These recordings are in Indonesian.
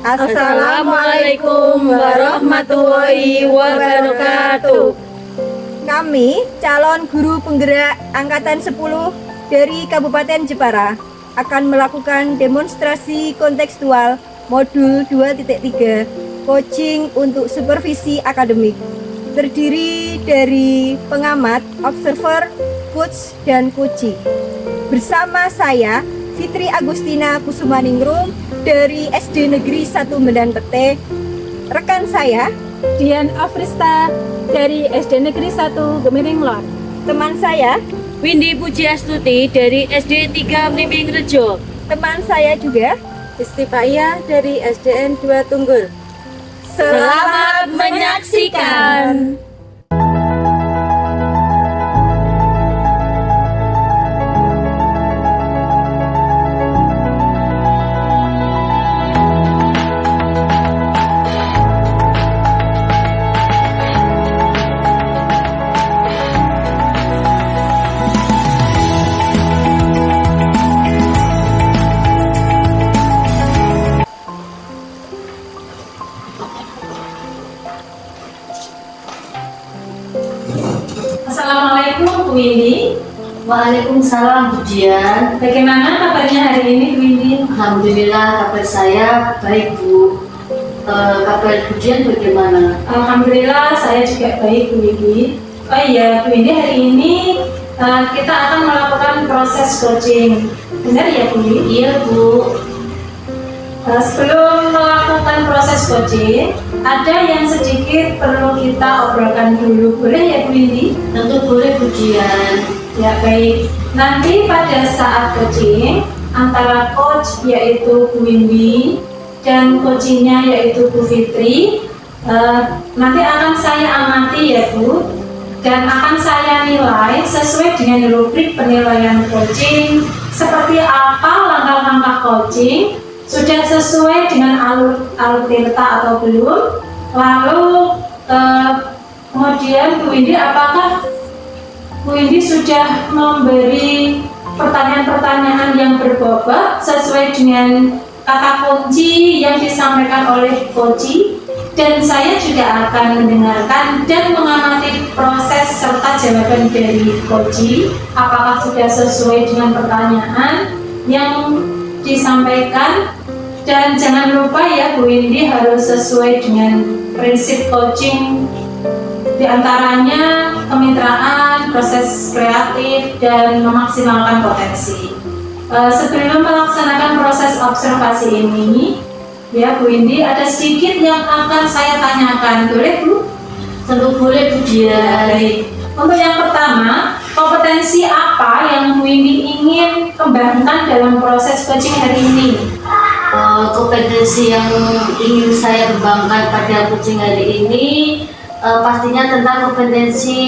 Assalamualaikum warahmatullahi wabarakatuh. Kami calon guru penggerak Angkatan 10 dari Kabupaten Jepara akan melakukan demonstrasi kontekstual modul 2.3 coaching untuk supervisi akademik. Terdiri dari pengamat, observer, coach, dan coachee. Bersama saya Fitri Agustina Kusumaningrum dari SD Negeri 1 Medan Pete. Rekan saya Dian Afrista dari SD Negeri 1 Gemiring Lor. teman saya, Windy Pujiastuti dari SD 3 Mlimbing Rejo. teman saya juga. Istifaya dari SDN 2 Tunggul. Selamat menyaksikan. Assalamualaikum Bu Windy. Waalaikumsalam Bu Dian. Bagaimana kabarnya hari ini Bu Windy? Alhamdulillah kabar saya baik Bu. Kabar Bu Dian bagaimana? Alhamdulillah saya juga baik Bu Windy. Oh iya Bu Windy, hari ini kita akan melakukan proses coaching. Benar ya Bu Windy? Iya Bu. Sebelum melakukan proses coaching, ada yang sedikit perlu kita obrolkan dulu. Boleh ya Bu Windy? Tentu boleh Bu Dian. Ya baik. Nanti pada saat coaching antara coach yaitu Bu Windy dan coachingnya yaitu Bu Fitri, nanti akan saya amati ya Bu, dan akan saya nilai sesuai dengan rubrik penilaian coaching. Seperti apa langkah-langkah coaching, sudah sesuai dengan alur delta atau belum, lalu kemudian Bu Windy, apakah Bu Windy sudah memberi pertanyaan-pertanyaan yang berbobot sesuai dengan kata kunci yang disampaikan oleh coachee, dan saya juga akan mendengarkan dan mengamati proses serta jawaban dari coachee apakah sudah sesuai dengan pertanyaan yang disampaikan. Dan jangan lupa ya Bu Windy, harus sesuai dengan prinsip coaching, diantaranya kemitraan, proses kreatif, dan memaksimalkan potensi. Sebelum melaksanakan proses observasi ini, ya Bu Windy, ada sedikit yang akan saya tanyakan. Boleh Bu? Tentu boleh Bu Dian. Baik. Untuk yang pertama, kompetensi apa yang Bu Windy ingin kembangkan dalam proses coaching hari ini? Kompetensi yang ingin saya kembangkan pada coaching hari ini pastinya tentang kompetensi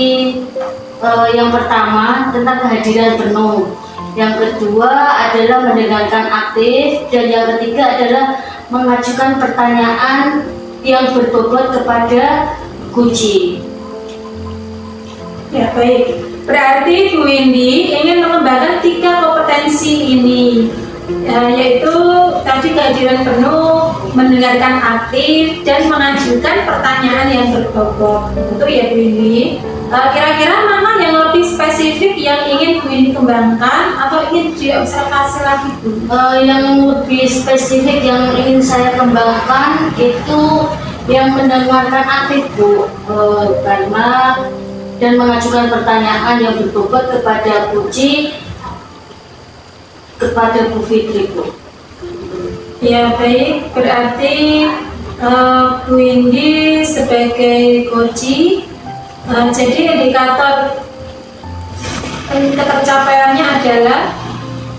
yang pertama tentang kehadiran penuh, yang kedua adalah mendengarkan aktif, dan yang ketiga adalah mengajukan pertanyaan yang berbobot kepada coachee. Ya baik, berarti Bu Windy ingin mengembangkan 3 kompetensi ini, yaitu tadi kehadiran penuh, mendengarkan aktif, dan mengajukan pertanyaan yang berbobot. Itu ya Bu Windy. Kira-kira mana yang lebih spesifik yang ingin Bu Windy kembangkan atau ingin diobservasi lagi Bu? Yang lebih spesifik yang ingin saya kembangkan itu yang mendengarkan aktif Bu, karena dan mengajukan pertanyaan yang berbobot kepada coachee, kepada Bu Fitri Bu. Ya baik, berarti Bu Windy sebagai coachee, jadi indikator ketercapaiannya adalah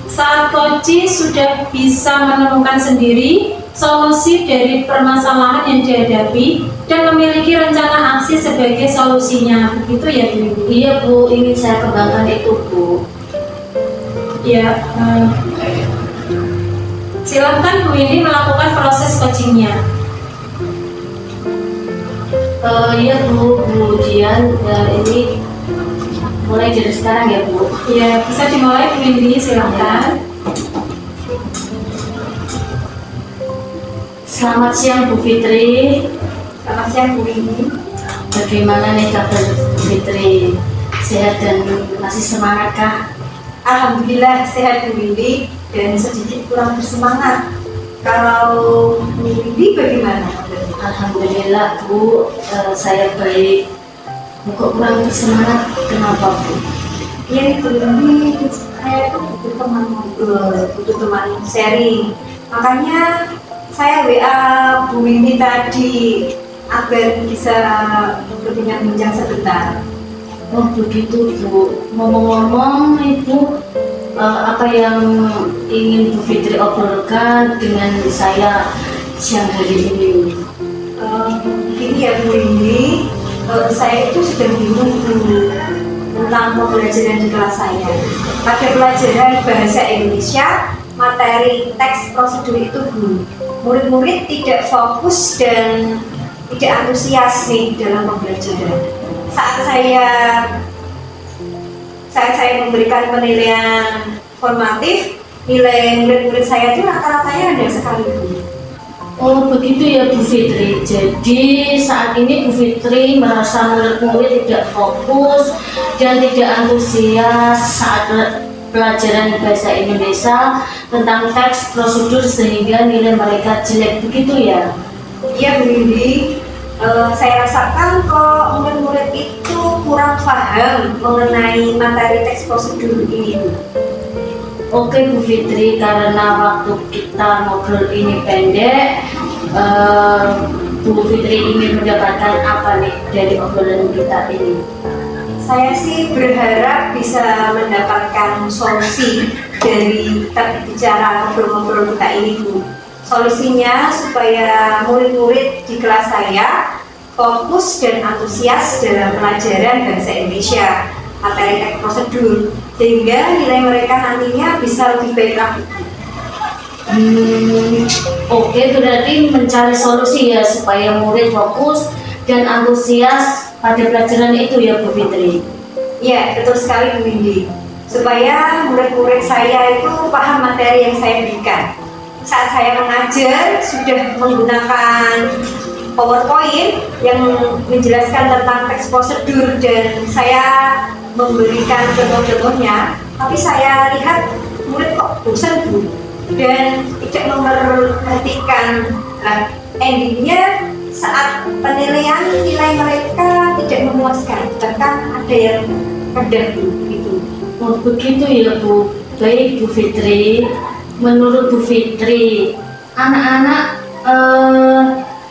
saat coachee sudah bisa menemukan sendiri solusi dari permasalahan yang dihadapi dan memiliki rencana aksi sebagai solusinya. Begitu ya Bu Windy? Iya Bu, ingin saya kembangkan itu Bu. Ya, silakan Bu Windy melakukan proses coachingnya. Iya Bu Dian, ini mulai dari sekarang ya Bu. Ya, bisa dimulai Bu Windy, silakan. Selamat siang Bu Fitri. Selamat siang Bu Windy. Bagaimana nih kabar Bu Fitri? Sehat dan masih semangat kah? Alhamdulillah sehat Bu Windy dan sedikit kurang bersemangat. Kalau Bu Windy bagaimana? Alhamdulillah Bu, saya baik. Kok kurang bersemangat? Kenapa Bu? Ya Bu Windy, saya tuh butuh teman ngobrol, butuh teman sharing. Makanya saya WA Bu Windy tadi agar bisa berbincang-bincang sebentar. Oh begitu Bu. Ngomong-ngomong Ibu, apa yang ingin Bu Fitri obrolkan dengan saya siang hari ini? Gini ya Bu Windy, saya itu sedang bingung Bu tentang pembelajaran di kelas saya. Pada pelajaran bahasa Indonesia, materi teks prosedur itu Bu, murid-murid tidak fokus dan tidak antusias nih dalam pembelajaran. Saat saya memberikan penilaian formatif, nilai murid-murid saya itu rata-ratanya rendah sekali Bu. Oh begitu ya Bu Fitri. Jadi saat ini Bu Fitri merasa murid-murid tidak fokus dan tidak antusias saat pelajaran bahasa Indonesia tentang teks prosedur sehingga nilai mereka jelek, begitu ya? Iya Bu Windy, saya rasakan kok murid-murid itu kurang paham mengenai materi teks prosedur ini Bu. Oke Bu Fitri, karena waktu kita ngobrol ini pendek, Bu Fitri ingin mendapatkan apa nih dari obrolan kita ini? Saya sih berharap bisa mendapatkan solusi dari topik bicara ngobrol-ngobrol kita ini Bu. Solusinya supaya murid-murid di kelas saya fokus dan antusias dalam pelajaran bahasa Indonesia, materi teks prosedur, sehingga nilai mereka nantinya bisa lebih baik lagi. Oke, berarti mencari solusi ya supaya murid fokus dan antusias pada pelajaran itu ya Bu Fitri. Ya, betul sekali Bu Windy. Supaya murid-murid saya itu paham materi yang saya berikan. Saat saya mengajar sudah menggunakan PowerPoint yang menjelaskan tentang teks prosedur dan saya memberikan contoh-contohnya, tapi saya lihat murid kok bosan Bu dan tidak memperhatikan. Nah, endingnya saat penilaian nilai mereka tidak memuaskan, bahkan ada yang rendah Bu gitu. Oh begitu ya Bu. Baik Bu Fitri, menurut Bu Fitri, anak-anak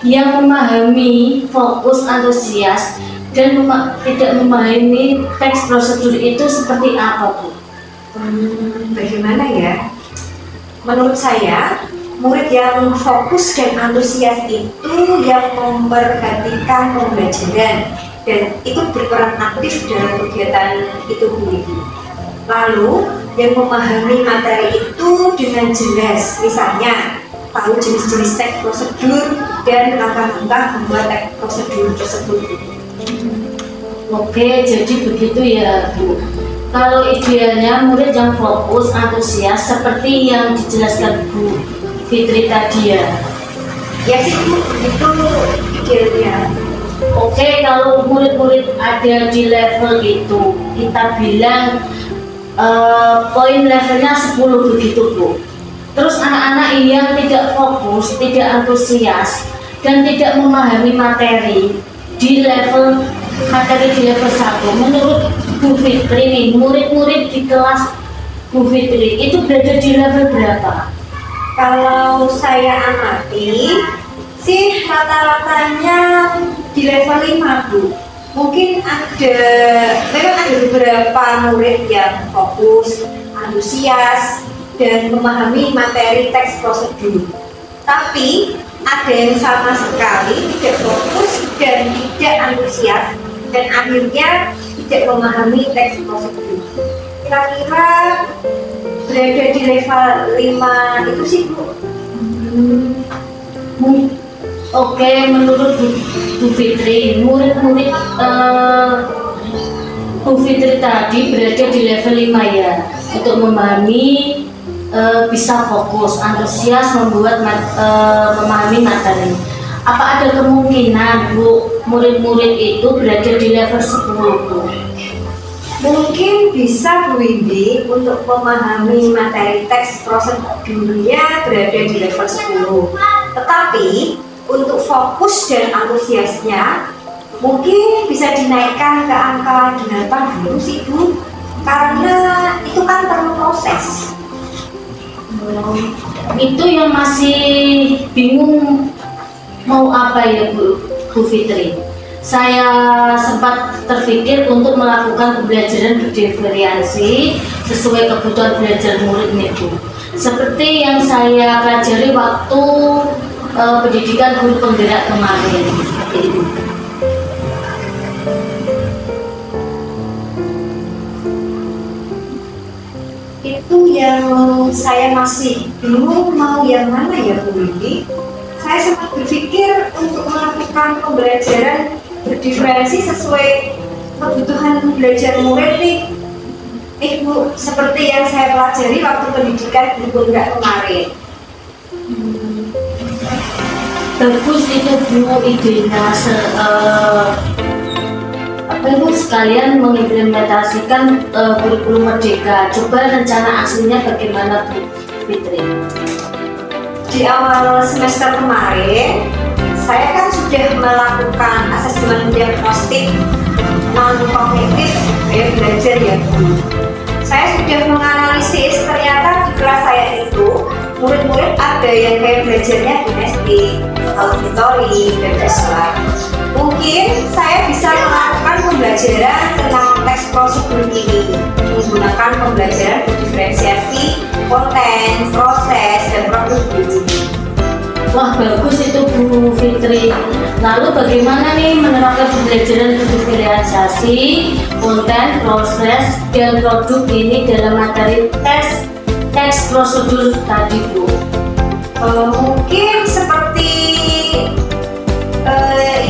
yang memahami, fokus, antusias dan tidak memahami teks prosedur itu seperti apa Bu? Bagaimana ya? Menurut saya, murid yang fokus dan antusias itu yang memperhatikan pembelajaran dan ikut berperan aktif dalam kegiatan itu Bu. Lalu, yang memahami materi itu dengan jelas, misalnya tahu jenis-jenis teks prosedur dan langkah-langkah membuat teks prosedur tersebut. Oke, jadi begitu ya Bu. Kalau idealnya murid yang fokus, antusias seperti yang dijelaskan Bu Fitri tadi ya. Ya sih Bu, itu idealnya. Oke, kalau murid-murid ada di level itu, kita bilang poin levelnya 10 begitu Bu. Terus anak-anak yang tidak fokus, tidak antusias dan tidak memahami materi di level 1, menurut Bu Fitri nih, murid-murid di kelas Bu Fitri itu berada di level berapa? Kalau saya amati sih rata-ratanya di level 5 Bu. Mungkin memang ada beberapa murid yang fokus, antusias dan memahami materi teks prosedur. Tapi ada yang sama sekali tidak fokus dan tidak antusias dan akhirnya tidak memahami teks prosedur. Kira-kira berada di level 5 itu sih Bu. Oke, menurut Bu Fitri, murid-murid Bu Fitri tadi berada di level 5 ya, untuk memahami bisa fokus, antusias memahami materi. Apa ada kemungkinan Bu murid-murid itu berada di level 10 Bu? Mungkin bisa Bu Windy untuk memahami materi teks prosedurnya berada di level 10. Tetapi untuk fokus dan antusiasnya mungkin bisa dinaikkan ke angka 8 dulu sih Bu. Karena itu kan perlu proses. Itu yang masih bingung mau apa ya Bu Fitri. Saya sempat terpikir untuk melakukan pembelajaran bervariasi sesuai kebutuhan belajar murid nih Bu. Seperti yang saya pelajari waktu pendidikan guru penggerak kemarin. Seperti itu. Itu yang saya masih bingung mau yang mana ya Bu Windy. Saya sempat berpikir untuk melakukan pembelajaran berdiferensi sesuai kebutuhan belajar murid nih. Bu, seperti yang saya pelajari waktu pendidikan guru penggerak kemarin. Bagus itu Bu idenya. Sekalian mengimplementasikan kurikulum Merdeka. Coba rencana aslinya bagaimana Bu Fitri? Di awal semester kemarin, saya kan sudah melakukan asesmen diagnostik non-kognitif gaya belajar ya Bu. Saya sudah menganalisis ternyata di kelas saya itu murid-murid ada yang gaya belajarnya kinestik, auditori, dan visual. Mungkin saya bisa melakukan pembelajaran tentang teks prosedur ini menggunakan pembelajaran berdiferensiasi, konten, proses, dan prosedur. Wah bagus itu Bu Fitri. Lalu bagaimana nih menerapkan pembelajaran berdiferensiasi, konten, proses, dan produk ini dalam materi teks prosedur tadi Bu? Mungkin seperti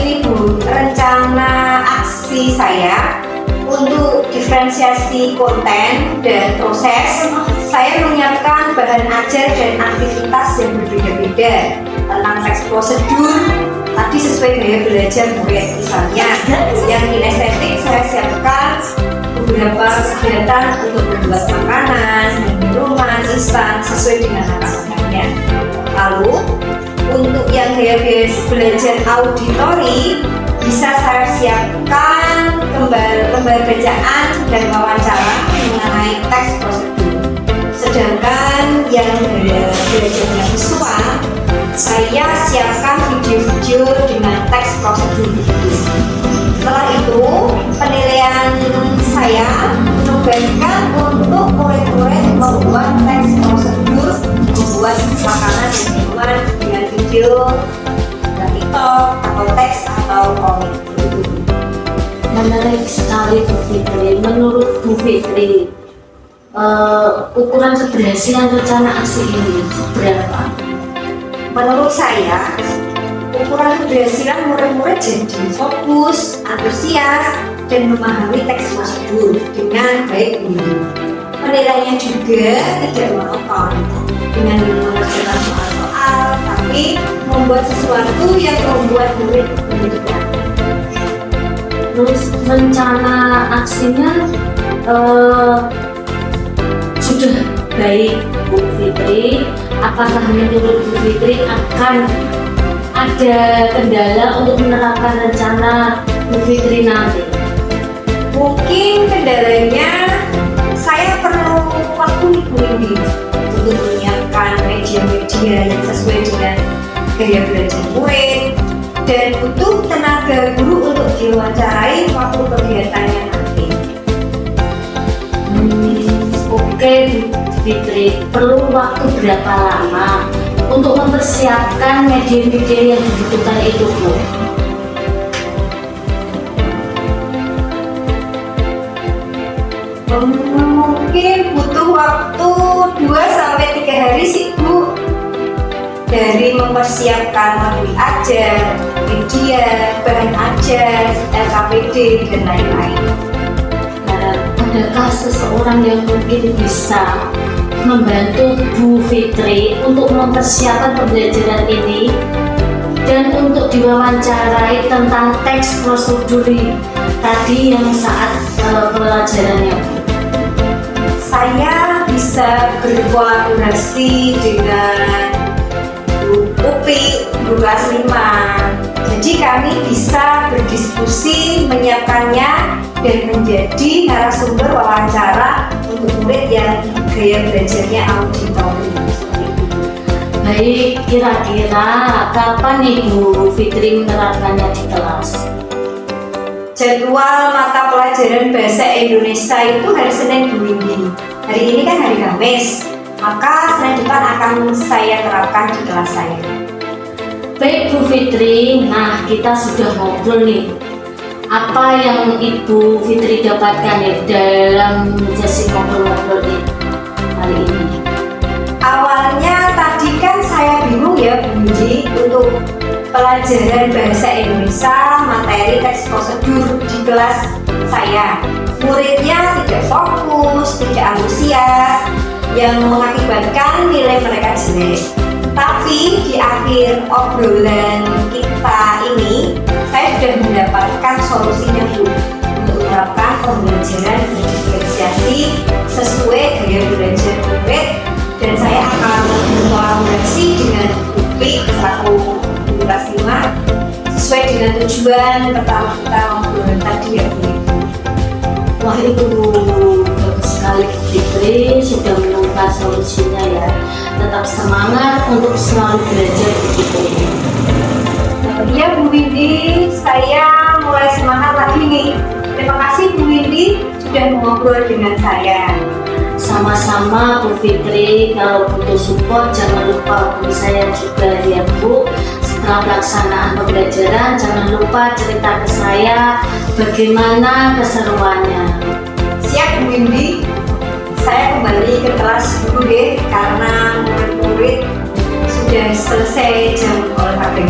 ini Bu, rencana aksi saya untuk diferensiasi konten dan proses. Saya menyiapkan bahan ajar dan aktivitas yang berbeda-beda tentang teks prosedur tadi sesuai gaya belajar murid. Misalnya yang kinestetik saya siapkan beberapa kegiatan untuk membuat makanan dan minuman instan sesuai dengan anak-anaknya. Lalu untuk yang gaya belajar auditori bisa saya siapkan lembar bacaan dan wawancara mengenai teks prosedur. Sedangkan yang gaya belajarnya visual, saya siapkan video-video dengan teks prosedur itu. Setelah itu, penilaian saya menugaskan untuk murid-murid membuat teks prosedur, membuat makanan dan minuman dengan video dari TikTok atau teks atau komik. Menarik sekali Bu Fitri. Menurut Bu Fitri, ukuran keberhasilan rencana aksi ini berapa? Menurut saya, ukuran keberhasilan murid-murid jadi fokus, antusias, dan memahami teks prosedur dengan baik ini. Penilaiannya juga tidak monoton dengan mengerjakan soal-soal, tapi membuat sesuatu yang membuat murid menyenangkan. Terus rencana aksinya sudah baik Bu Fitri. Apakah menurut Bu Fitri akan ada kendala untuk menerapkan rencana Bu Fitri nanti? Mungkin kendalanya saya perlu waktu ini untuk menyiapkan media-media yang sesuai dengan gaya belajar murid dan butuh tenaga guru untuk diwawancarai waktu kegiatannya nanti. Oke Bu Fitri, perlu waktu berapa lama untuk mempersiapkan media-media yang dibutuhkan itu Bu? Mungkin butuh waktu 2-3 hari sih Bu, dari mempersiapkan materi ajar, media, bahan ajar, LKPD, dan lain-lain. Adakah seseorang yang mungkin bisa membantu Bu Fitri untuk mempersiapkan pembelajaran ini dan untuk diwawancarai tentang teks prosedur tadi yang saat pelajarannya. Saya bisa berkolaborasi dengan Bu Upi, guru kelas 5. Jadi kami bisa berdiskusi, menyiapkannya dan menjadi narasumber wawancara untuk murid yang gaya belajarnya auditori. Baik, kira-kira kapan Ibu Fitri menerapkannya di kelas? Jadwal mata pelajaran bahasa Indonesia itu hari Senin Bu Windy. Hari ini kan hari Kamis, maka Senin depan akan saya terapkan di kelas saya. Baik Bu Fitri, nah kita sudah ngobrol nih. Apa yang Ibu Fitri dapatkan ya dalam sesi ngobrol-ngobrol hari ini? Awalnya tadi kan saya bingung ya Bu Windy untuk pelajaran bahasa Indonesia materi teks prosedur di kelas saya. Muridnya tidak fokus, tidak antusias, yang mengakibatkan nilai mereka jelek. Tapi di akhir obrolan kita ini, saya sudah mendapatkan solusinya Bu untuk menerapkan pembelajaran berdiferensiasi sesuai gaya belajar murid, dan saya akan berkolaborasi dengan UPI selaku guru kelas 5 sesuai dengan tujuan pertama kita ngobrol tadi ya Bu. Wah, itu bagus sekali Bu Fitri sudah menemukan solusinya ya. Tetap semangat untuk selalu belajar Bu Fitri. Ya Bu Windy, saya mulai semangat lagi nih. Terima kasih Bu Windy sudah mengobrol dengan saya. Sama-sama Bu Fitri, kalau butuh support jangan lupa hubungi saya juga ya Bu. Setelah pelaksanaan pembelajaran jangan lupa cerita ke saya bagaimana keseruannya. Siap Bu Windy, saya kembali ke kelas dulu deh karena murid-murid sudah selesai jam olahraga.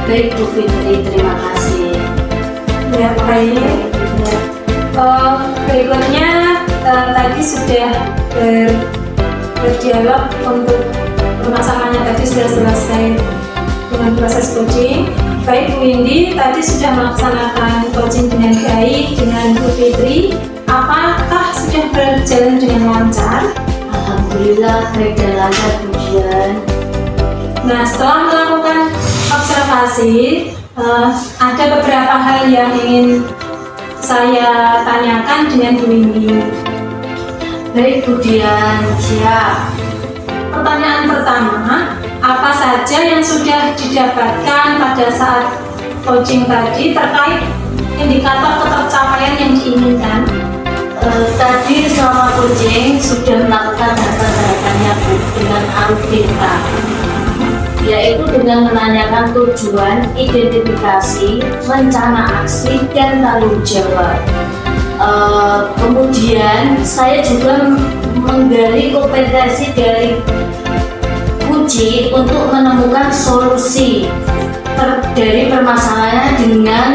Baik Bu Fitri, terima kasih. Ya, baik. Berikutnya tadi sudah berdialog untuk permasalahannya tadi sudah selesai dengan proses coaching. Baik Bu Windy, tadi sudah melaksanakan coaching dengan baik dengan Bu Fitri. Apakah sudah berjalan dengan lancar? Alhamdulillah baik dan lancar pujian. Nah, setelah melakukan observasi, ada beberapa hal yang ingin saya tanyakan dengan Bu Windy. Baik Bu Dian, siap. Pertanyaan pertama, apa saja yang sudah didapatkan pada saat coaching tadi terkait indikator ketercapaian yang diinginkan? Tadi selama coaching sudah melakukan tahapan-tahapannya Bu dengan alutinta, yaitu dengan menanyakan tujuan, identifikasi, rencana aksi, dan tanggung jawab. Kemudian saya juga menggali kompetensi dari kunci untuk menemukan solusi dari permasalahannya dengan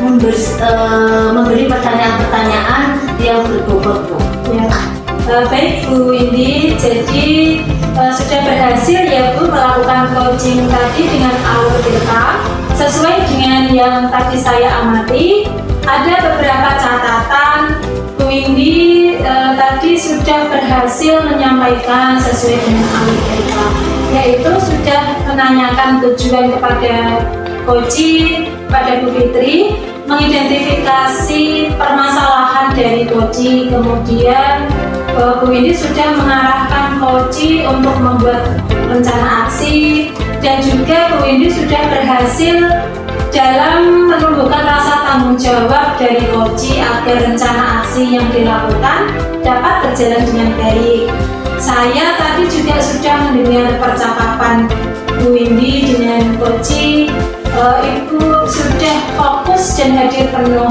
memberi pertanyaan-pertanyaan yang berbobot. Ya. Baik Bu Windy, jadi sudah berhasil ya Bu melakukan coaching tadi dengan alur kita sesuai dengan yang tadi saya amati. Ada beberapa catatan. Bu Windy tadi sudah berhasil menyampaikan sesuai dengan alur kita, yaitu sudah menanyakan tujuan kepada coaching, pada Bu Fitri, mengidentifikasi permasalahan dari coaching, kemudian Bu Windy sudah mengarahkan coaching untuk membuat rencana aksi, dan juga Bu Windy sudah berhasil dalam menumbuhkan rasa tanggung jawab dari coaching agar rencana aksi yang dilakukan dapat berjalan dengan baik. Saya tadi juga sudah mendengar percakapan Bu Windy dengan coaching. Ibu sudah fokus dan hadir penuh.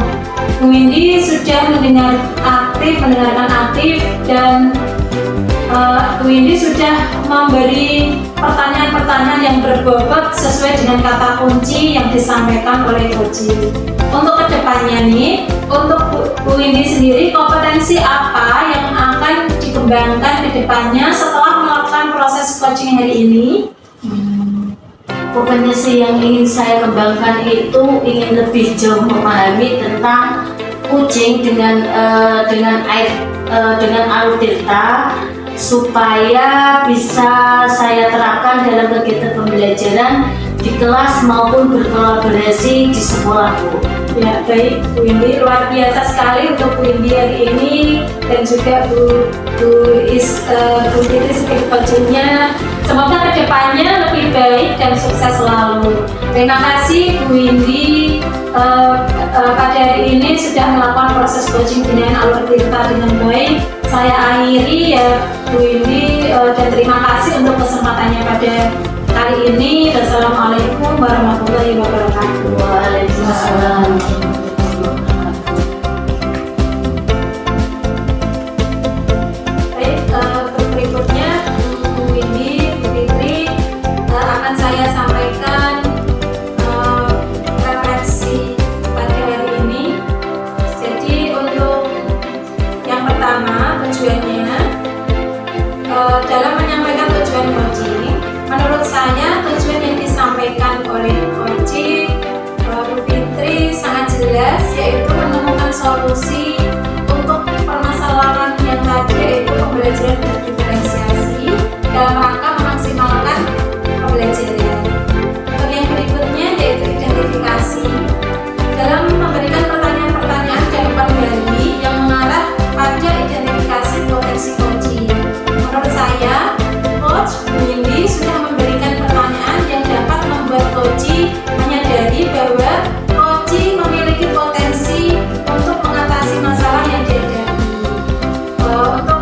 Bu Windy sudah mendengarkan aktif, dan Bu Windy sudah memberi pertanyaan-pertanyaan yang berbobot sesuai dengan kata kunci yang disampaikan oleh coaching. Untuk kedepannya nih, untuk Bu Windy sendiri, kompetensi apa yang akan dikembangkan kembangkan ke depannya setelah melakukan proses coaching hari ini? Kompetensi yang ingin saya kembangkan itu ingin lebih jauh memahami tentang kucing dengan alur delta supaya bisa saya terapkan dalam kegiatan pembelajaran di kelas maupun berkolaborasi di sekolahku. Ya, baik Bu Windy, luar biasa sekali untuk Bu Windy hari ini, dan juga Bu Titi sebagai coachingnya. Semoga kedepannya lebih baik dan sukses selalu. Terima kasih Bu Windy pada hari ini sudah melakukan proses coaching dengan alur delta dengan baik. Saya akhiri ya Bu Windy, dan terima kasih untuk kesempatannya pada kali ini. Wassalamualaikum warahmatullahi wabarakatuh. Waalaikumsalam. Baik, berikutnya Bu Windy, Bu Fitri akan saya sampaikan refleksi pada hari ini. Jadi untuk yang pertama, tujuannya dalam menyampaikan tujuan coaching, menurut saya tujuan yang disampaikan oleh coaching Bu Fitri sangat jelas, yaitu menemukan solusi untuk permasalahan yang tadi, yaitu pembelajaran berdiferensiasi dalam rangka memaksimalkan pembelajaran. Untuk yang berikutnya yaitu identifikasi dalam memberikan pertanyaan-pertanyaan jawaban gali yang mengarah pada identifikasi potensi coaching. Menurut saya, Coach Bu Windy sudah memberikan pertanyaan yang dapat membuat coaching menyadari bahwa coaching memiliki potensi untuk mengatasi masalah yang dihadapi. Untuk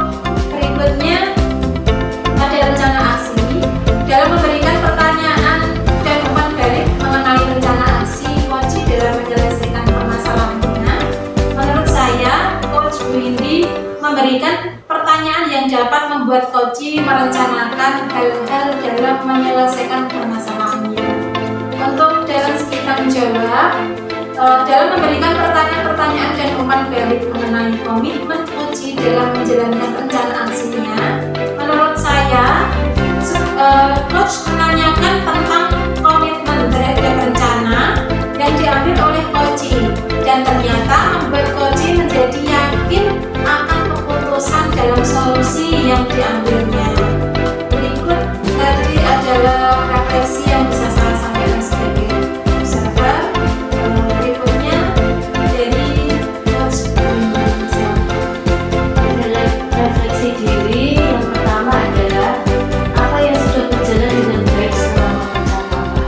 berikutnya ada rencana aksi. Dalam memberikan pertanyaan dan umpan balik mengenai rencana aksi coaching dalam menyelesaikan permasalahannya, menurut saya Coach Bu Windy memberikan pertanyaan yang dapat membuat coaching merencanakan hal-hal dalam menyelesaikan permasalahannya. Untuk dalam segi tanggung jawab, dalam memberikan pertanyaan-pertanyaan dan umpan balik mengenai komitmen coaching dalam menjalankan rencana aksinya, menurut saya Coach menanyakan tentang komitmen terhadap rencana yang diambil oleh coaching, dan ternyata membuat coaching menjadi yakin akan keputusan dalam solusi yang diambilnya. Berikut tadi adalah refleksi yang bisa saya sampaikan sebagai observer. Berikutnya dari Coach Indonesia. Adalah refleksi diri. Yang pertama adalah apa yang sudah berjalan dengan baik selama percakapan.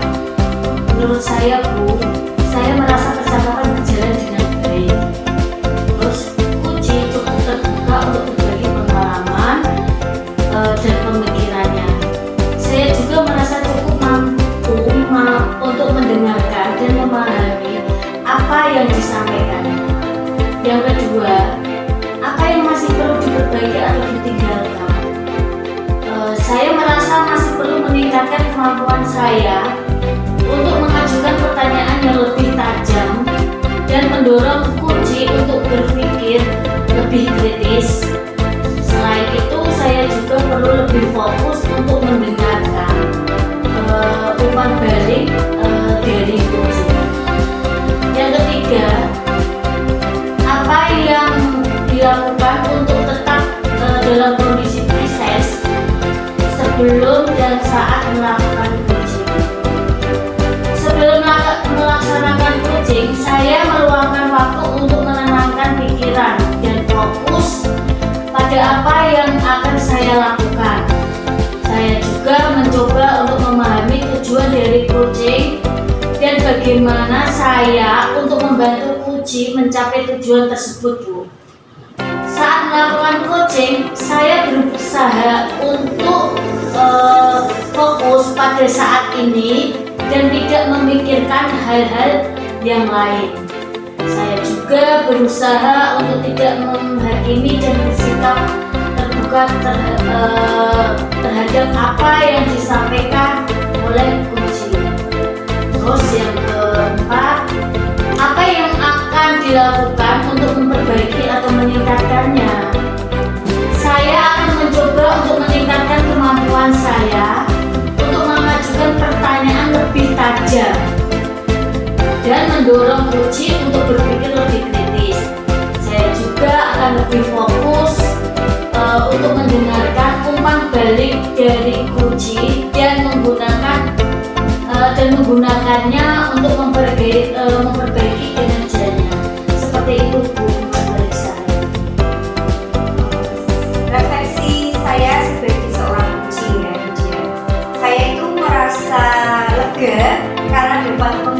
Menurut saya Bu, saya merasa percakapan berjalan dengan baik. Terus Kuci cukup terbuka untuk berbagi pengalaman dan pemikirannya. Saya juga merasa cukup mampu untuk mendengarkan dan memahami apa yang disampaikan. Yang kedua, apa yang masih perlu diperbaiki atau ditinggalkan. Saya merasa masih perlu meningkatkan kemampuan saya untuk mengajukan pertanyaan yang lebih tajam dan mendorong Kuci untuk berpikir lebih kritis. Selain itu, saya juga perlu lebih fokus untuk mendengarkan umpan balik dari Kuci. Yang ketiga, apa yang dilakukan untuk tetap dalam kondisi preses sebelum dan saat melakukan coaching. Sebelum melaksanakan coaching, saya meluangkan waktu untuk menenangkan pikiran dan fokus pada apa yang akan saya lakukan. Saya juga mencoba untuk memahami tujuan dari coaching dan bagaimana saya untuk membantu Kuci mencapai tujuan tersebut, Bu. Saat melakukan coaching, saya berusaha untuk fokus pada saat ini dan tidak memikirkan hal-hal yang lain. Saya juga berusaha untuk tidak menghakimi dan bersikap terbuka terhadap apa yang disampaikan oleh Kuci. Terus yang keempat, apa yang akan dilakukan untuk memperbaiki atau meningkatkannya? Saya akan saja dan mendorong Puji untuk berpikir lebih kritis. Saya juga akan lebih fokus untuk mendengarkan umpan balik dari Puji dan menggunakannya untuk memperbaiki kinerjanya. Seperti itu Bu, umpan balik saya. Refleksi saya sebagai seorang Puji ya, saya itu merasa lega karena dapat